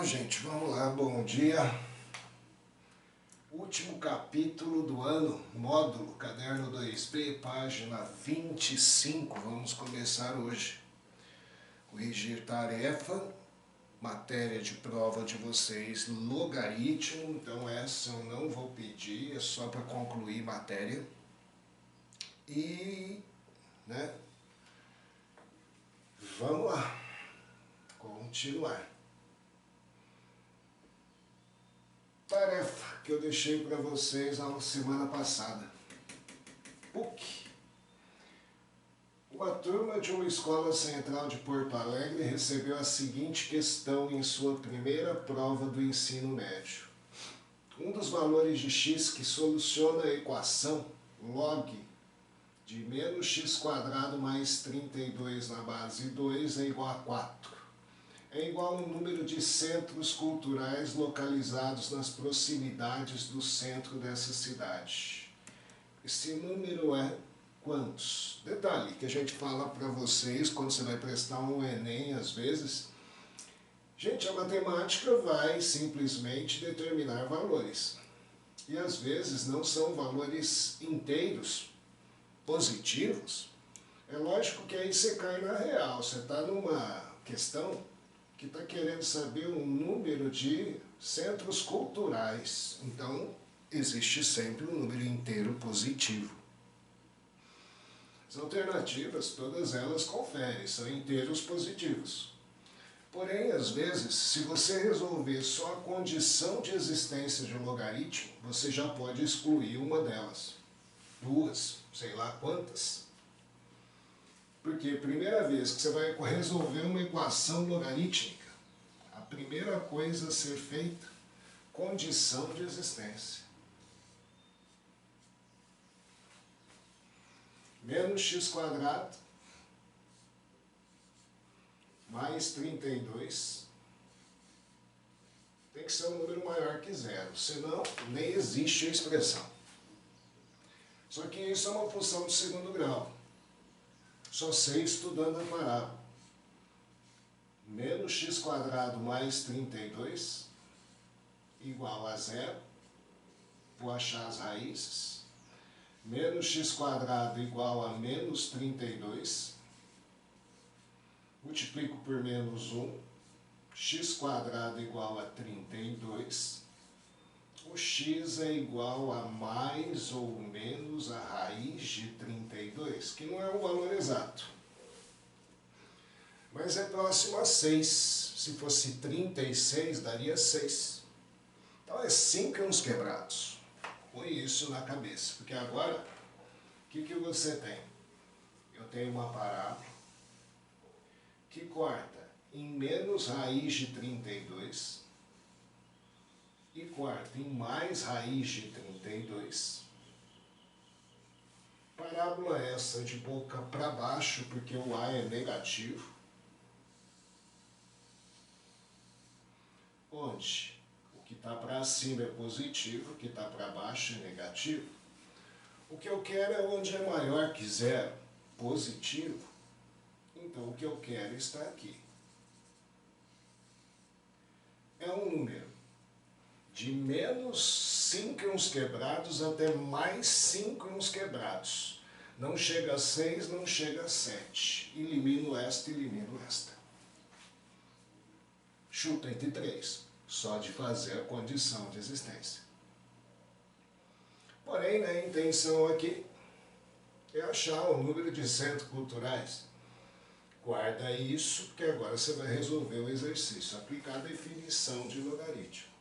gente, vamos lá, bom dia. Último capítulo do ano, módulo, caderno 2B, página 25. Vamos começar hoje. Corrigir tarefa, matéria de prova de vocês, logaritmo. Então essa eu não vou pedir, é só para concluir matéria. E, vamos lá, continuar. Tarefa que eu deixei para vocês na semana passada. PUC. Uma turma de uma escola central de Porto Alegre recebeu a seguinte questão em sua primeira prova do ensino médio. Um dos valores de x que soluciona a equação log de menos x² mais 32 na base 2 é igual a 4. É igual ao número de centros culturais localizados nas proximidades do centro dessa cidade. Esse número é quantos? Detalhe que a gente fala para vocês quando você vai prestar um Enem às vezes. Gente, a matemática vai simplesmente determinar valores. E às vezes não são valores inteiros, positivos. É lógico que aí você cai na real. Você está numa questão que está querendo saber o número de centros culturais. Então, existe sempre um número inteiro positivo. As alternativas, todas elas conferem, são inteiros positivos. Porém, às vezes, se você resolver só a condição de existência de um logaritmo, você já pode excluir uma delas. Duas, sei lá quantas. Porque a primeira vez que você vai resolver uma equação logarítmica, a primeira coisa a ser feita, condição de existência. Menos x² mais 32 tem que ser um número maior que zero, senão nem existe a expressão. Só que isso é uma função de segundo grau. Só sei estudando a parábola. Menos x² mais 32 igual a zero. Vou achar as raízes. Menos x² igual a menos 32. Multiplico por menos 1. X² igual a 32. O x é igual a mais ou menos a raiz de 32, que não é um valor exato. Mas é próximo a 6. Se fosse 36, daria 6. Então é 5 e uns quebrados. Põe isso na cabeça. Porque agora, o que você tem? Eu tenho uma parábola que corta em menos raiz de 32 e corta em mais raiz de 32. Parábola essa de boca para baixo, porque o A é negativo. Onde o que está para cima é positivo, o que está para baixo é negativo. O que eu quero é onde é maior que zero, positivo. Então o que eu quero está aqui. É um número de menos 5 e uns quebrados até mais 5 e uns quebrados. Não chega a 6, não chega a 7. Elimino esta, elimino esta. Chuta entre 3, só de fazer a condição de existência. Porém, a intenção aqui é achar o número de centros culturais. Guarda isso, porque agora você vai resolver o exercício, aplicar a definição de logaritmo.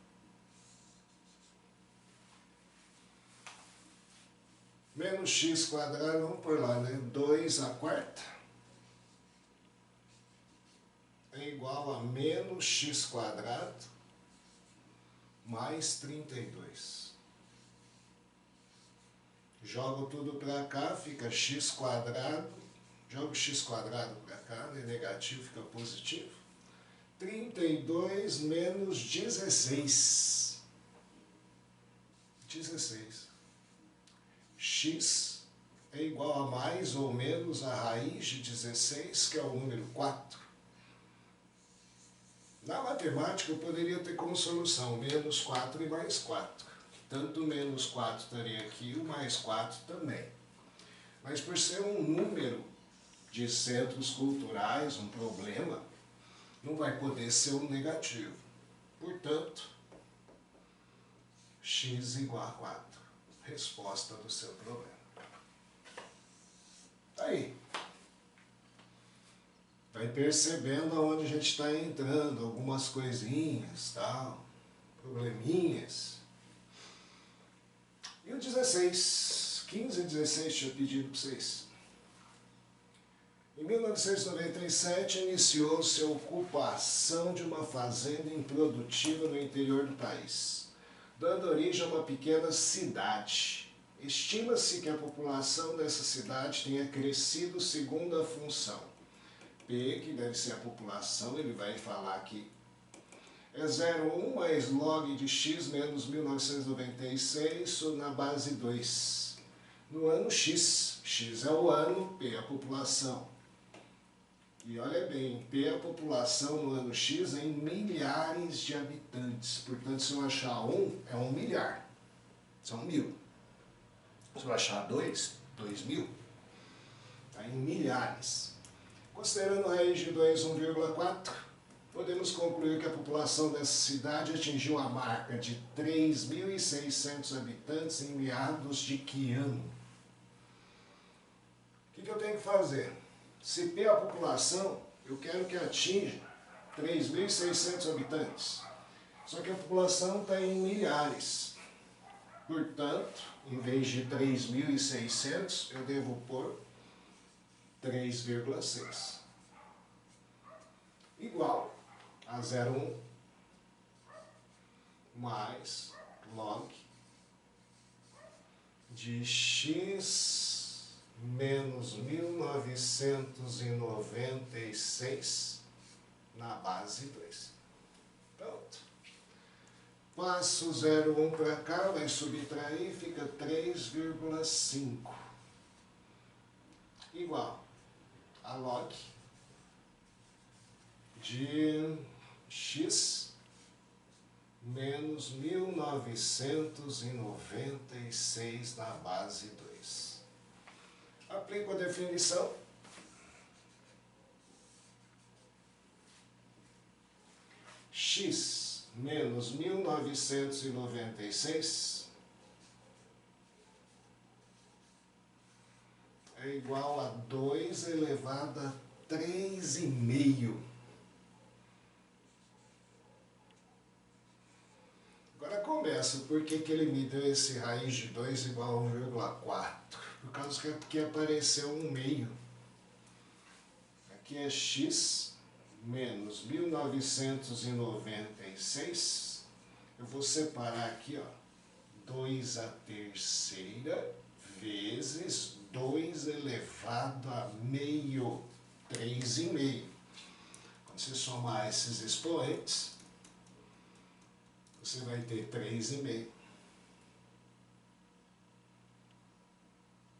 Menos x², vamos por lá, né? 2² é igual a menos x² mais 32. Jogo tudo para cá, fica x², jogo x² para cá, né? Negativo fica positivo. 32 menos 16. 16. X é igual a mais ou menos a raiz de 16, que é o número 4. Na matemática eu poderia ter como solução menos 4 e mais 4. Tanto o menos 4 estaria aqui, o mais 4 também. Mas por ser um número de centros culturais, um problema, não vai poder ser um negativo. Portanto, x igual a 4. Resposta do seu problema. Tá aí. Vai percebendo aonde a gente está entrando, algumas coisinhas, tal, probleminhas. E o 16, 15 e 16 tinha pedido para vocês. Em 1997, iniciou-se a ocupação de uma fazenda improdutiva no interior do país, dando origem a uma pequena cidade. Estima-se que a população dessa cidade tenha crescido segundo a função. P, que deve ser a população, ele vai falar aqui, é 0,1 mais log de x menos 1996 na base 2. No ano x, x é o ano, P é a população. E olha bem, P é a população no ano x em milhares de habitantes. Portanto, se eu achar 1, é 1 milhar. São 1000. Se eu achar 2, 2000. Está em milhares. Considerando a raiz de 2, 1,4, podemos concluir que a população dessa cidade atingiu a marca de 3.600 habitantes em meados de que ano? O que eu tenho que fazer? Se P é a população, eu quero que atinja 3.600 habitantes. Só que a população está em milhares. Portanto, em vez de 3.600, eu devo pôr 3,6. Igual a 0,1 mais log de x menos 1996 na base 2. Pronto. Passo 0,1 para cá, vai subtrair, fica 3,5. Igual a log de x menos 1996 na base 2. Aplico a definição. X menos 1996 é igual a 2 elevado a 3,5. Agora começa, por que ele me deu esse raiz de 2 igual a 1,4? Por causa que aqui apareceu um meio. Aqui é x menos 1996. Eu vou separar aqui, ó, 2 à terceira vezes 2 elevado a meio, 3,5. Quando você somar esses expoentes, você vai ter 3,5.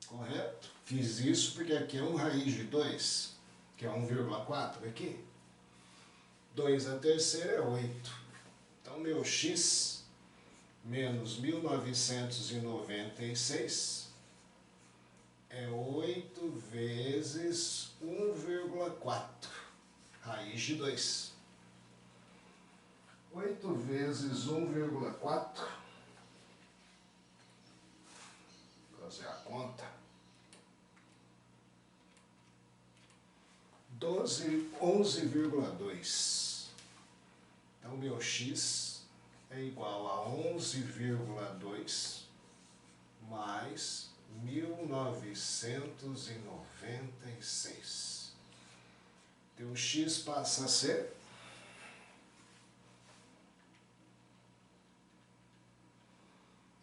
Correto? Fiz isso porque aqui é um raiz de 2, que é 1,4 aqui. 2 à terceira é 8. Então, meu x menos 1996 é 8 vezes 1,4, raiz de 2. 8 vezes 1,4, vou fazer a conta, 11,2. Então, meu x é igual a 11,2 mais 1996. Então, o x passa a ser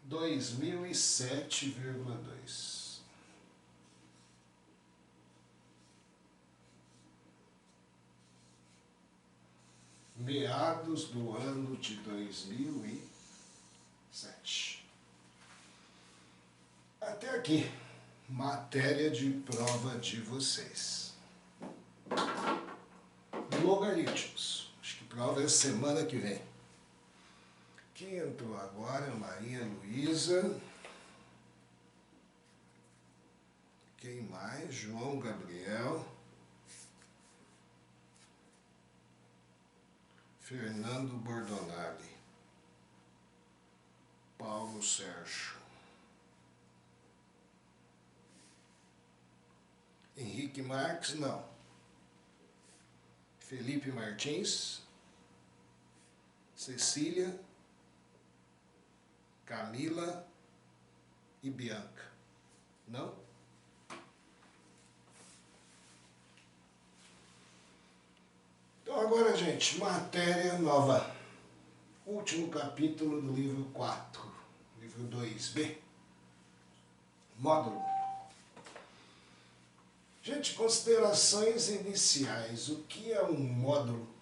2007,2. Meados do ano de 2007. Até aqui, matéria de prova de vocês. Logaritmos. Acho que Prova é semana que vem. Quem entrou agora é Maria Luísa. Quem mais? João Gabriel. Fernando Bordonali. Paulo Sérgio. Henrique Marques, não. Felipe Martins. Cecília. Camila e Bianca. Não? Então agora, gente, matéria nova. Último capítulo do livro 4, livro 2B. Módulo. Gente, considerações iniciais. O que é um módulo?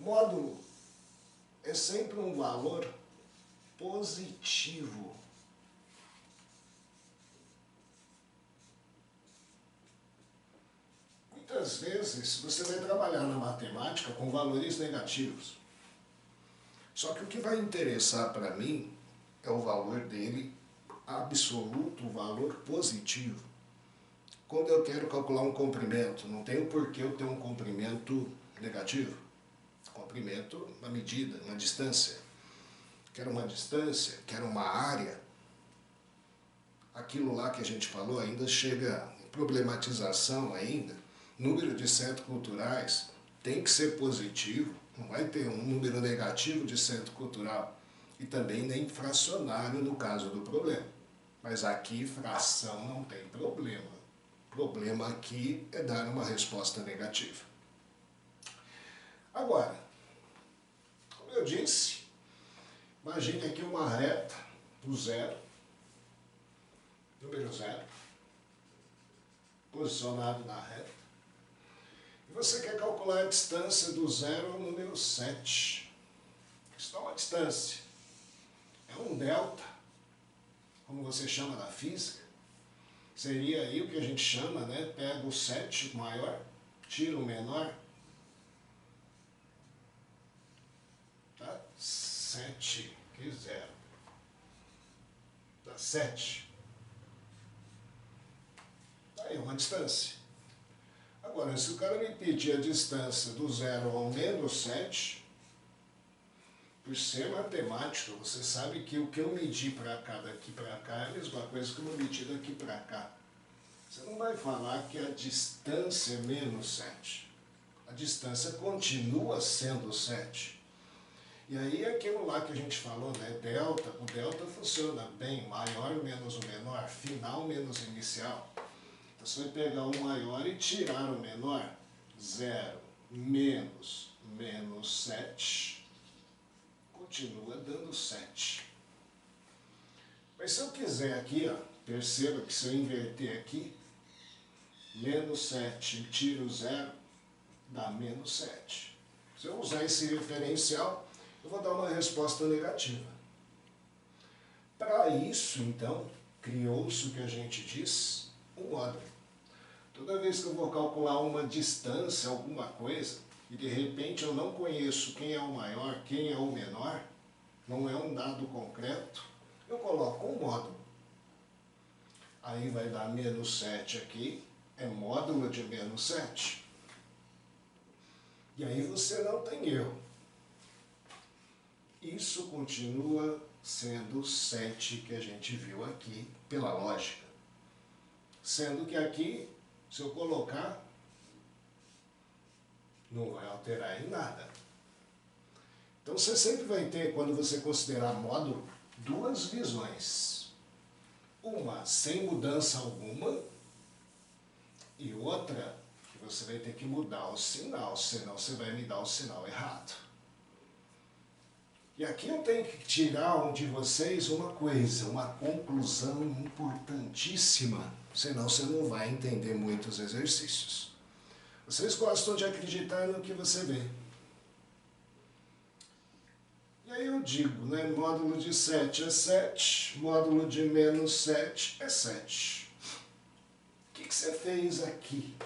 Módulo é sempre um valor positivo. Muitas vezes você vai trabalhar na matemática com valores negativos. Só que o que vai interessar para mim é o valor dele absoluto, o valor positivo. Quando eu quero calcular um comprimento, não tem o porquê eu ter um comprimento negativo. Comprimento, uma medida, uma distância. Quero uma distância, quero uma área. Aquilo lá que a gente falou ainda chega em problematização ainda. Número de centros culturais tem que ser positivo. Não vai ter um número negativo de centro cultural. E também nem fracionário no caso do problema. Mas aqui fração não tem problema. O problema aqui é dar uma resposta negativa. Agora, como eu disse, imagine aqui uma reta do zero, número 0, posicionado na reta. E você quer calcular a distância do 0 ao número 7. Isso dá uma distância. É um delta, como você chama na física. Seria aí o que a gente chama, né? Pega o 7 maior, tira o menor. Tá? 7, que 0. Dá 7. Aí uma distância. Agora, se o cara me pedir a distância do 0 ao menos 7, por ser matemático, você sabe que o que eu medi para cá, daqui para cá, é a mesma coisa que eu medi daqui para cá. Você não vai falar que a distância é menos 7. A distância continua sendo 7. E aí aquilo lá que a gente falou, né, delta, o delta funciona bem, maior menos o menor, final menos inicial. Então você vai pegar o maior e tirar o menor, 0 menos 7, continua dando 7. Mas se eu quiser aqui, ó, perceba que se eu inverter aqui, menos 7 tiro 0, dá menos 7. Se eu usar esse referencial, eu vou dar uma resposta negativa. Para isso, então, criou-se o que a gente diz, um módulo. Toda vez que eu vou calcular uma distância, alguma coisa, e de repente eu não conheço quem é o maior, quem é o menor, não é um dado concreto, eu coloco um módulo. Aí vai dar menos 7 aqui, é módulo de menos 7. E aí você não tem erro. Isso continua sendo 7 que a gente viu aqui pela lógica. Sendo que aqui, se eu colocar, não vai alterar em nada. Então você sempre vai ter, quando você considerar módulo, duas visões. Uma sem mudança alguma e outra que você vai ter que mudar o sinal, senão você vai me dar o sinal errado. E aqui eu tenho que tirar de vocês uma coisa, uma conclusão importantíssima, senão você não vai entender muitos exercícios. Vocês gostam de acreditar no que você vê. E aí eu digo, né, módulo de 7 é 7, módulo de menos 7 é 7. O que você fez aqui?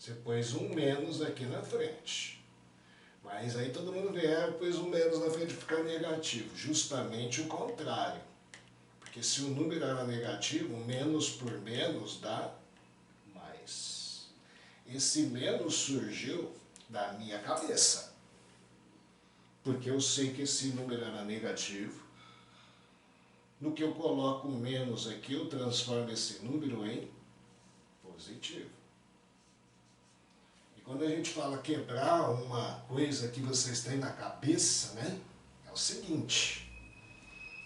Você pôs um menos aqui na frente. Mas aí todo mundo vê, pôs um menos na frente fica negativo. Justamente o contrário. Porque se o número era negativo, menos por menos dá mais. Esse menos surgiu da minha cabeça. Porque eu sei que esse número era negativo. No que eu coloco um menos aqui, eu transformo esse número em positivo. E quando a gente fala quebrar uma coisa que vocês têm na cabeça, né? É o seguinte: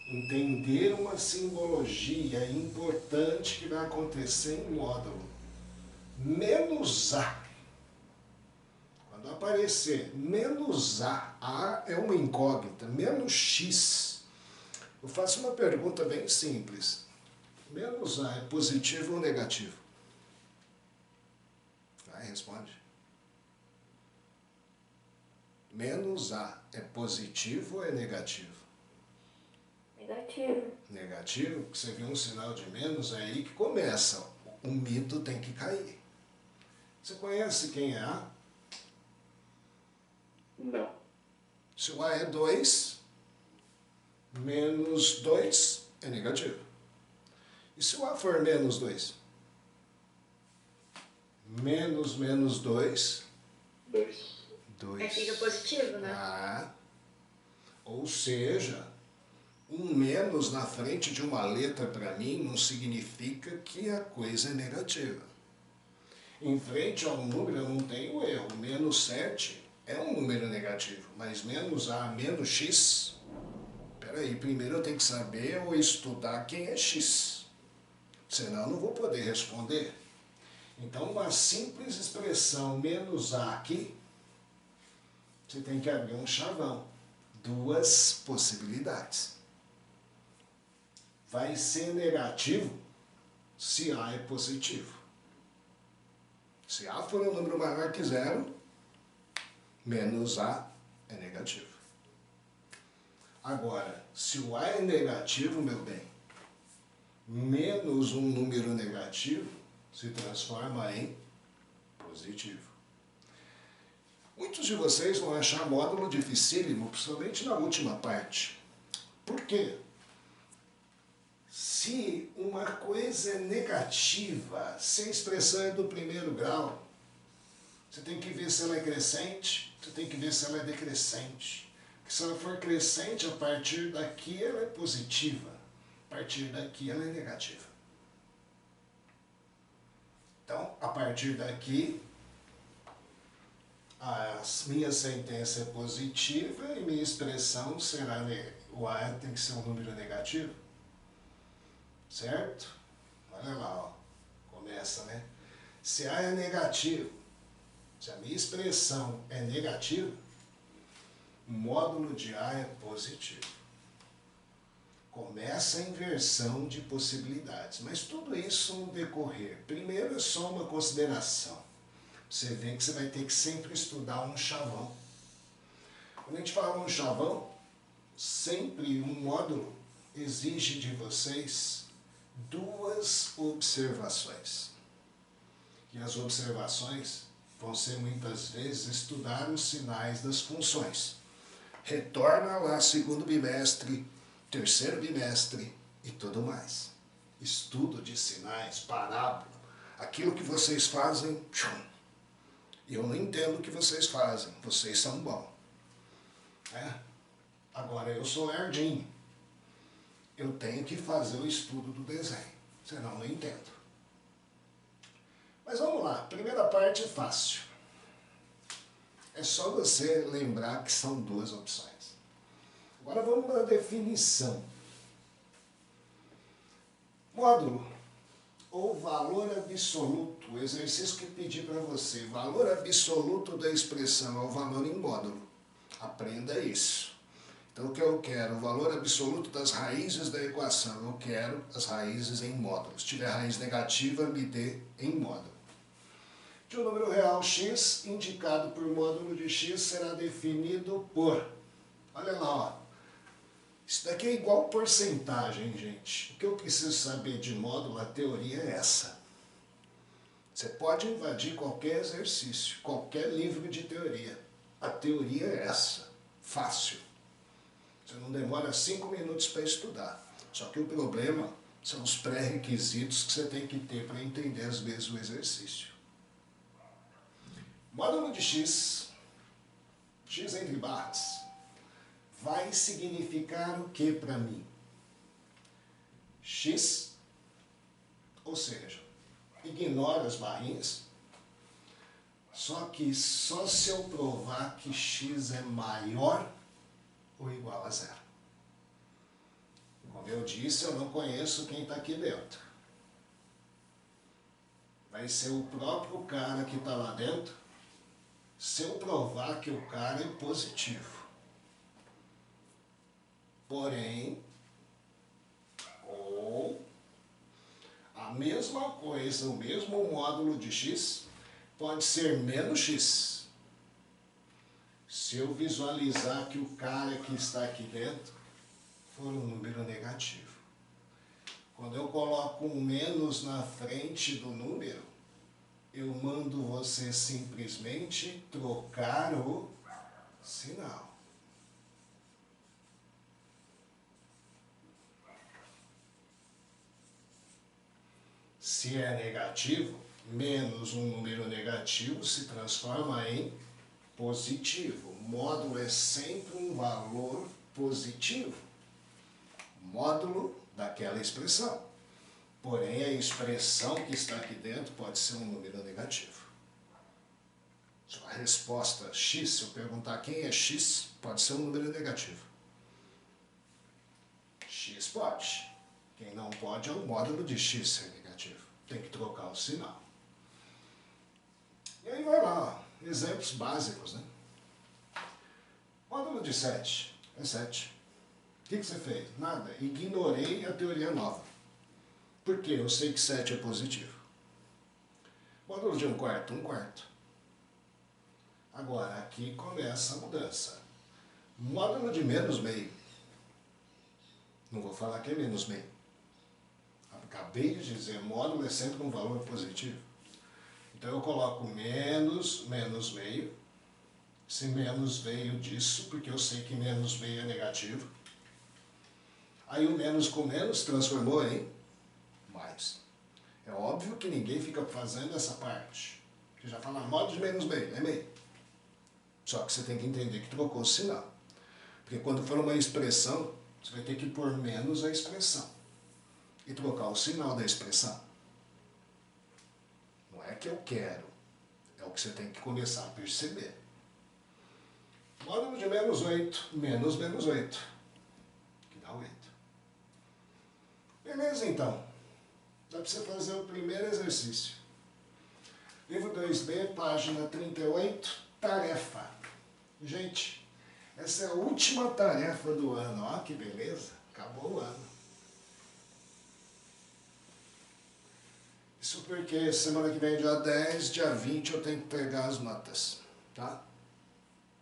entender uma simbologia importante que vai acontecer em módulo. Menos A. Quando aparecer menos A é uma incógnita, menos X. Eu faço uma pergunta bem simples. Menos A é positivo ou negativo? Aí responde. Menos A é positivo ou é negativo? Negativo. Negativo, porque você viu um sinal de menos, é aí que começa. O mito tem que cair. Você conhece quem é A? Não. Se o A é 2, menos 2 é negativo. E se o A for menos 2? Menos 2. 2. Aí fica positivo, né? Ah, ou seja, um menos na frente de uma letra para mim não significa que a coisa é negativa. Em frente ao número eu não tenho erro. Menos 7 é um número negativo, mas menos A menos X... Peraí, primeiro eu tenho que saber ou estudar quem é X. Senão eu não vou poder responder. Então, uma simples expressão menos A aqui, você tem que abrir um chavão. Duas possibilidades. Vai ser negativo se A é positivo. Se A for um número maior que zero, menos A é negativo. Agora, se o A é negativo, meu bem, menos um número negativo se transforma em positivo. Muitos de vocês vão achar módulo dificílimo, principalmente na última parte. Por quê? Se uma coisa é negativa, se a expressão é do primeiro grau, você tem que ver se ela é crescente, você tem que ver se ela é decrescente. Porque se ela for crescente, a partir daqui ela é positiva, a partir daqui ela é negativa. Então, a partir daqui, a minha sentença é positiva e minha expressão será, o A tem que ser um número negativo. Certo? Olha lá, ó. Começa, né? Se A é negativo, se a minha expressão é negativa, o módulo de A é positivo. Começa a inversão de possibilidades, mas tudo isso no decorrer. Primeiro é só uma consideração. Você vê que você vai ter que sempre estudar um chavão. Quando a gente fala um chavão, sempre um módulo exige de vocês duas observações. E as observações vão ser muitas vezes estudar os sinais das funções. Retorna lá segundo bimestre, terceiro bimestre e tudo mais. Estudo de sinais, parábola, aquilo que vocês fazem, e eu não entendo o que vocês fazem, vocês são bons. Agora eu sou lerdinho, eu tenho que fazer o estudo do desenho, senão eu não entendo. Mas vamos lá, primeira parte é fácil. É só você lembrar que são duas opções. Agora vamos para a definição. Módulo ou valor absoluto, o exercício que pedi para você. Valor absoluto da expressão é o valor em módulo. Aprenda isso. Então o que eu quero? O valor absoluto das raízes da equação. Eu quero as raízes em módulo. Se tiver raiz negativa, me dê em módulo. De um número real x, indicado por módulo de x, será definido por... Olha lá, ó. Isso daqui é igual porcentagem, gente. O que eu preciso saber de módulo, a teoria é essa. Você pode invadir qualquer exercício, qualquer livro de teoria. A teoria é essa, fácil. Você não demora 5 minutos para estudar. Só que o problema são os pré-requisitos que você tem que ter para entender às vezes o exercício. Módulo de x, x entre barras, vai significar o que para mim? X, ou seja, ignora as barrinhas, só se eu provar que x é maior ou igual a zero. Como eu disse, eu não conheço quem está aqui dentro. Vai ser o próprio cara que está lá dentro, se eu provar que o cara é positivo. Porém, ou a mesma coisa, o mesmo módulo de x pode ser menos x. Se eu visualizar que o cara que está aqui dentro for um número negativo. Quando eu coloco um menos na frente do número, eu mando você simplesmente trocar o sinal. Se é negativo, menos um número negativo se transforma em positivo. O módulo é sempre um valor positivo. Módulo daquela expressão. Porém, a expressão que está aqui dentro pode ser um número negativo. A resposta x, se eu perguntar quem é x, pode ser um número negativo. X pode. Quem não pode é o módulo de x ser negativo. Tem que trocar o sinal. E aí vai lá, ó, exemplos básicos, né? Módulo de 7 é 7. O que você fez? Nada. Ignorei a teoria nova. Por quê? Eu sei que 7 é positivo. Módulo de 1/4, 1/4. Agora, aqui começa a mudança. Módulo de menos meio. Não vou falar que é menos meio. Acabei de dizer, módulo é sempre um valor positivo. Então eu coloco menos, menos meio. Esse menos veio disso, porque eu sei que menos meio é negativo. Aí o menos com menos transformou em mais. É óbvio que ninguém fica fazendo essa parte. Você já fala módulo de menos meio, é meio. Só que você tem que entender que trocou o sinal. Porque quando for uma expressão, você vai ter que pôr menos a expressão. E trocar o sinal da expressão. Não é que eu quero. É o que você tem que começar a perceber. Módulo de menos 8, menos menos 8. Que dá 8. Beleza, então. Dá para você fazer o primeiro exercício. Livro 2B, página 38, tarefa. Gente, essa é a última tarefa do ano. Ó, que beleza. Acabou o ano. Isso porque semana que vem, dia 10, dia 20, eu tenho que pegar as notas, tá?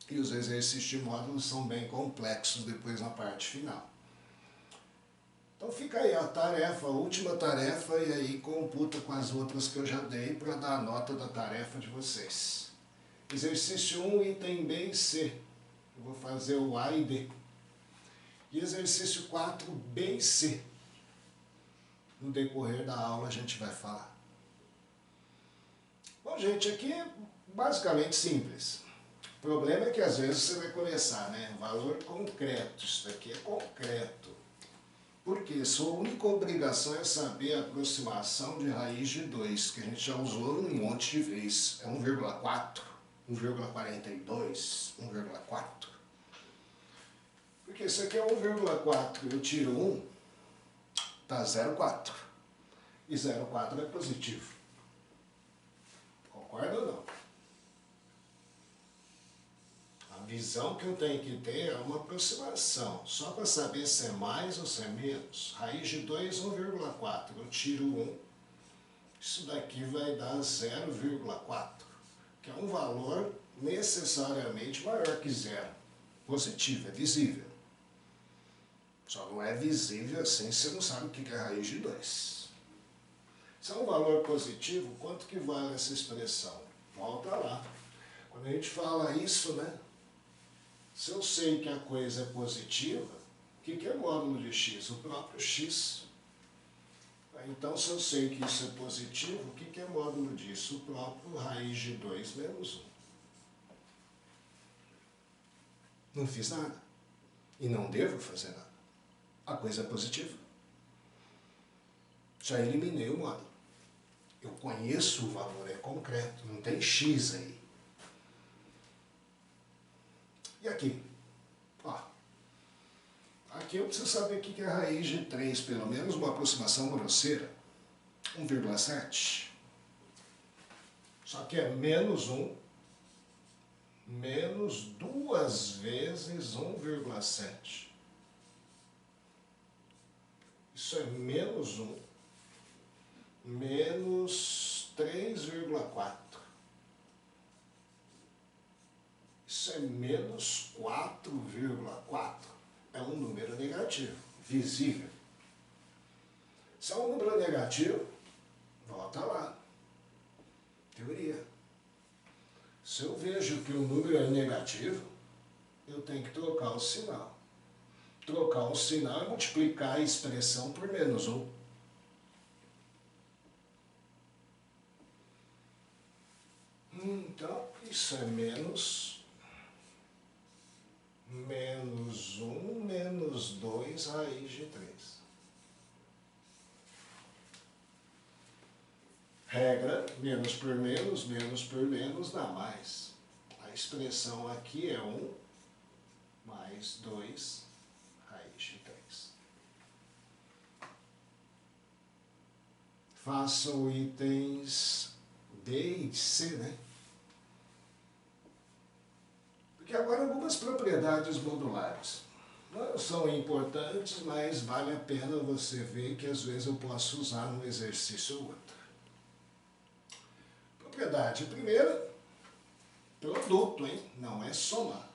E os exercícios de módulos são bem complexos depois na parte final. Então fica aí a tarefa, a última tarefa, e aí computa com as outras que eu já dei para dar a nota da tarefa de vocês. Exercício 1, item B e C. Eu vou fazer o A e D. E exercício 4, B e C. No decorrer da aula a gente vai falar. Bom, gente, aqui é basicamente simples. O problema é que às vezes você vai começar, né? Valor concreto. Isso daqui é concreto. Porque sua única obrigação é saber a aproximação de raiz de 2, que a gente já usou um monte de vezes. É 1,4, 1,42, 1,4. Porque isso aqui é 1,4, eu tiro 1, dá 0,4. E 0,4 é positivo. Concorda ou não? A visão que eu tenho que ter é uma aproximação. Só para saber se é mais ou se é menos. Raiz de 2, 1,4. Eu tiro 1. Isso daqui vai dar 0,4. Que é um valor necessariamente maior que 0. Positivo, é visível. Só não é visível assim se você não sabe o que é raiz de 2. Se é um valor positivo, quanto que vale essa expressão? Volta lá. Quando a gente fala isso, né? Se eu sei que a coisa é positiva, o que é módulo de x? O próprio x. Então, se eu sei que isso é positivo, o que é módulo disso? O próprio raiz de 2 menos 1. Não fiz nada. E não devo fazer nada. A coisa é positiva. Já eliminei o módulo. Eu conheço o valor, é concreto, não tem x aí. E aqui? Ó, aqui eu preciso saber o que é a raiz de 3, pelo menos uma aproximação grosseira. 1,7. Só que é menos 1, menos 2 vezes 1,7. Isso é menos 1, menos 3,4. Isso é menos 4,4. É um número negativo, visível. Se é um número negativo, volta lá. Teoria. Se eu vejo que o número é negativo, eu tenho que trocar o sinal. Trocar o sinal é multiplicar a expressão por menos 1. Então, isso é menos 1, menos 2, raiz de 3. Regra, menos por menos dá mais. A expressão aqui é 1 mais 2, raiz de 3. Façam itens D e C, né? Porque agora algumas propriedades modulares não são importantes, mas vale a pena você ver que às vezes eu posso usar num exercício ou outro. Propriedade primeira, produto, hein? Não é soma.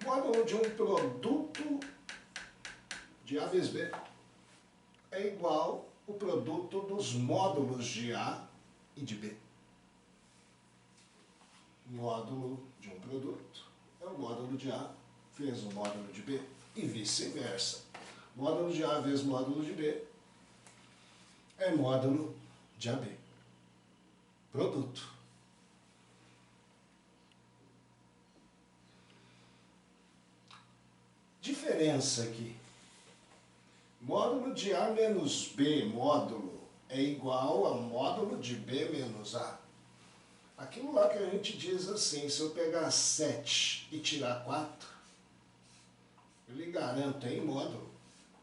Módulo de um produto de A vezes B é igual o produto dos módulos de A e de B. Módulo de um produto é o módulo de A vezes o módulo de B e vice-versa. Módulo de A vezes módulo de B é módulo de AB. Produto. Diferença aqui. Módulo de A menos B módulo é igual a módulo de B menos A. Aquilo lá que a gente diz assim, se eu pegar 7 e tirar 4, eu lhe garanto em módulo,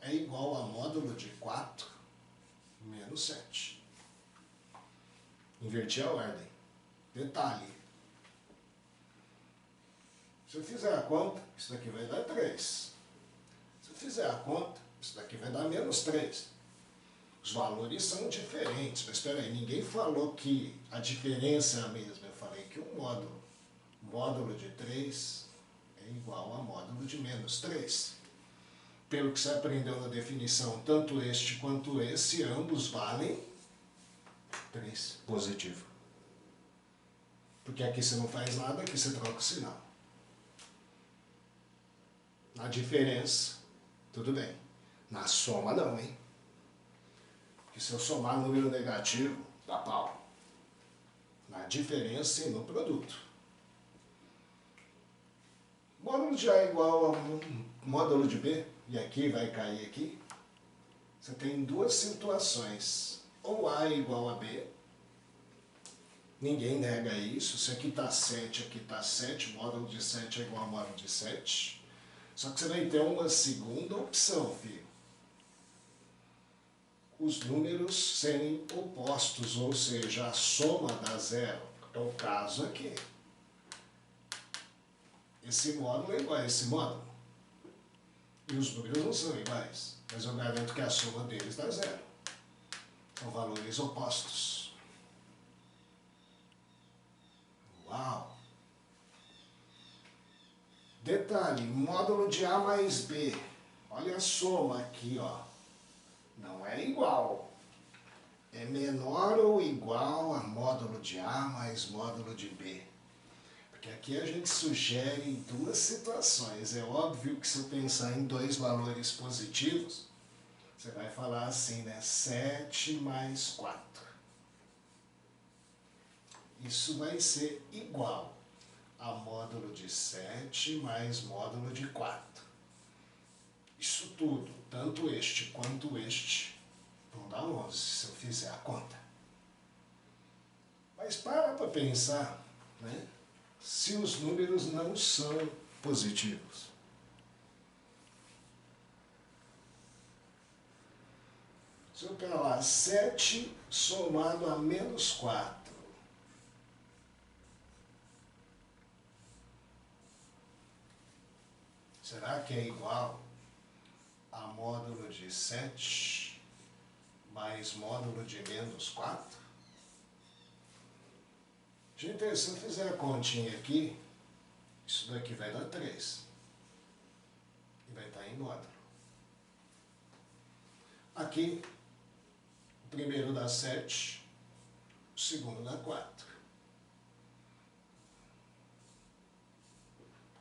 é igual a módulo de 4 menos 7. Inverti a ordem. Detalhe. Se eu fizer a conta, isso daqui vai dar 3. Se eu fizer a conta, isso daqui vai dar menos 3. Os valores são diferentes, mas espera aí, ninguém falou que a diferença é a mesma. Eu falei que o módulo de 3 é igual a módulo de menos 3. Pelo que você aprendeu na definição, tanto este quanto esse, ambos valem 3. Positivo. Porque aqui você não faz nada, aqui você troca o sinal. Na diferença, tudo bem. Na soma não, hein? Porque se eu somar número negativo, dá pau. Na diferença e no produto. Módulo de A é igual a módulo de B, e aqui vai cair aqui. Você tem duas situações. Ou A é igual a B, ninguém nega isso. Se aqui está 7, aqui está 7, módulo de 7 é igual a módulo de 7. Só que você vai ter uma segunda opção, filho. Os números serem opostos, ou seja, a soma dá zero. É o caso aqui. Esse módulo é igual a esse módulo. E os números não são iguais, mas eu garanto que a soma deles dá zero. São valores opostos. Uau! Detalhe, módulo de A mais B. Olha a soma aqui, ó. Não é igual. é menor ou igual a módulo de A mais módulo de B. Porque aqui a gente sugere duas situações. É óbvio que se eu pensar em dois valores positivos, você vai falar assim, né? 7 mais 4. Isso vai ser igual a módulo de 7 mais módulo de 4. Isso tudo, tanto este quanto este, vão dar 11, se eu fizer a conta. Mas para pensar, né? Se os números não são positivos. Se eu pegar lá 7 somado a menos 4, será que é igual a módulo de 7 mais módulo de menos 4? Gente, se eu fizer a continha aqui, isso daqui vai dar 3. E vai estar em módulo. Aqui, o primeiro dá 7, o segundo dá 4.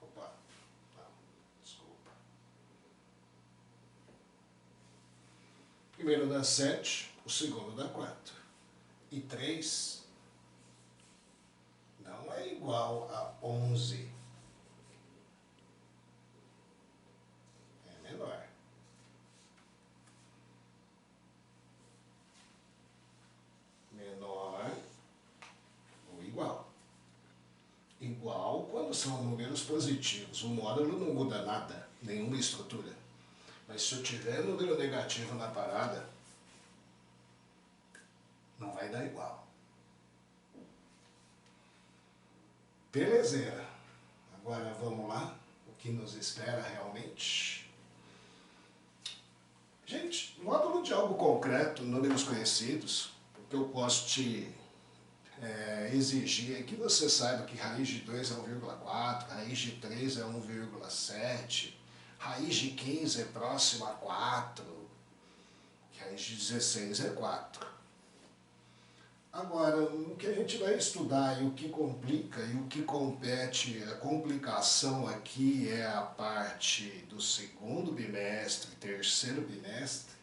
Opa, não, desculpa. O primeiro dá 7, o segundo dá 4. E 3 não é igual a 11. É menor. Menor ou igual. Igual quando são números positivos. O módulo não muda nada, nenhuma estrutura. Mas se eu tiver número negativo na parada, não vai dar igual. Belezeira. Agora vamos lá. O que nos espera realmente? Gente, módulo de algo concreto, números conhecidos, o que eu posso te exigir é que você saiba que raiz de 2 é 1,4, raiz de 3 é 1,7, raiz de 15 é próxima a 4, raiz de 16 é 4. Agora, o que a gente vai estudar e o que complica e o que compete, a complicação aqui é a parte do segundo bimestre, terceiro bimestre,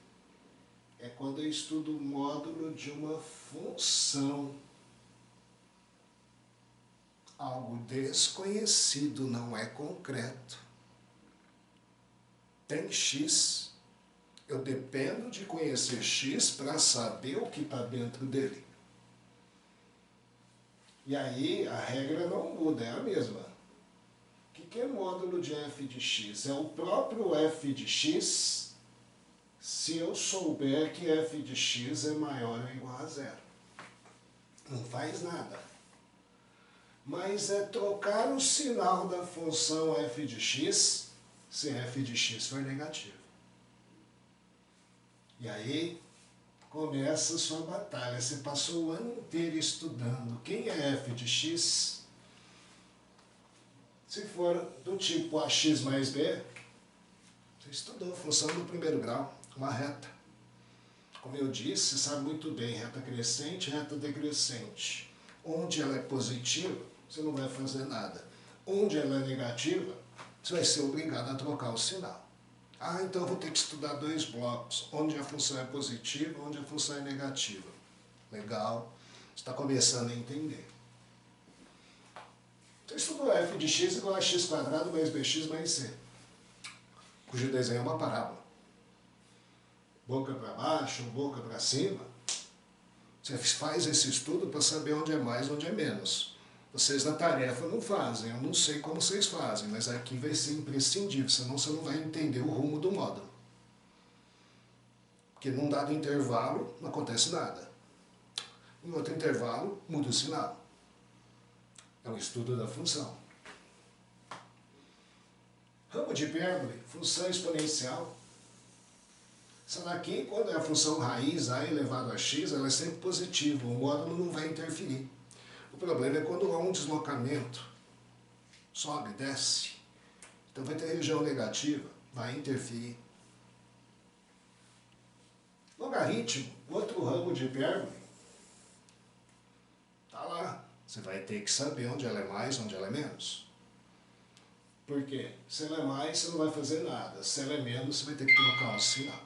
é quando eu estudo o módulo de uma função. Algo desconhecido, não é concreto. Tem x, eu dependo de conhecer x para saber o que está dentro dele. E aí a regra não muda, é a mesma. O que é módulo de f de x? É o próprio f de x se eu souber que f de x é maior ou igual a 0. Não faz nada. Mas é trocar o sinal da função f de x se f de x for negativo. E aí começa a sua batalha. Você passou o ano inteiro estudando quem é f de x. Se for do tipo ax mais b, você estudou a função do primeiro grau, uma reta. Como eu disse, você sabe muito bem, reta crescente, reta decrescente. Onde ela é positiva, você não vai fazer nada. Onde ela é negativa, você vai ser obrigado a trocar o sinal. Ah, então eu vou ter que estudar 2 blocos, onde a função é positiva, onde a função é negativa. Legal, você está começando a entender. Você estudou f de x igual a x² mais bx mais c, cujo desenho é uma parábola. Boca para baixo, boca para cima. Você faz esse estudo para saber onde é mais, onde é menos. Vocês na tarefa não fazem, eu não sei como vocês fazem, mas aqui vai ser imprescindível, senão você não vai entender o rumo do módulo. Porque num dado intervalo não acontece nada. Em outro intervalo muda o sinal. É um estudo da função. Ramo de hipérbole, função exponencial. Essa daqui, quando é a função raiz, a elevado a x, ela é sempre positiva, o módulo não vai interferir. O problema é quando há um deslocamento, sobe, desce, então vai ter região negativa, vai interferir. logaritmo, outro ramo de hipérbole, tá lá. Você vai ter que saber onde ela é mais, onde ela é menos. Por quê? Se ela é mais, você não vai fazer nada. Se ela é menos, você vai ter que trocar um sinal.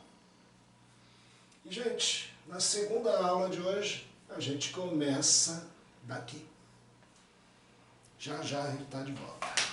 E, gente, na segunda aula de hoje, a gente começa daqui. Já já a gente está de volta.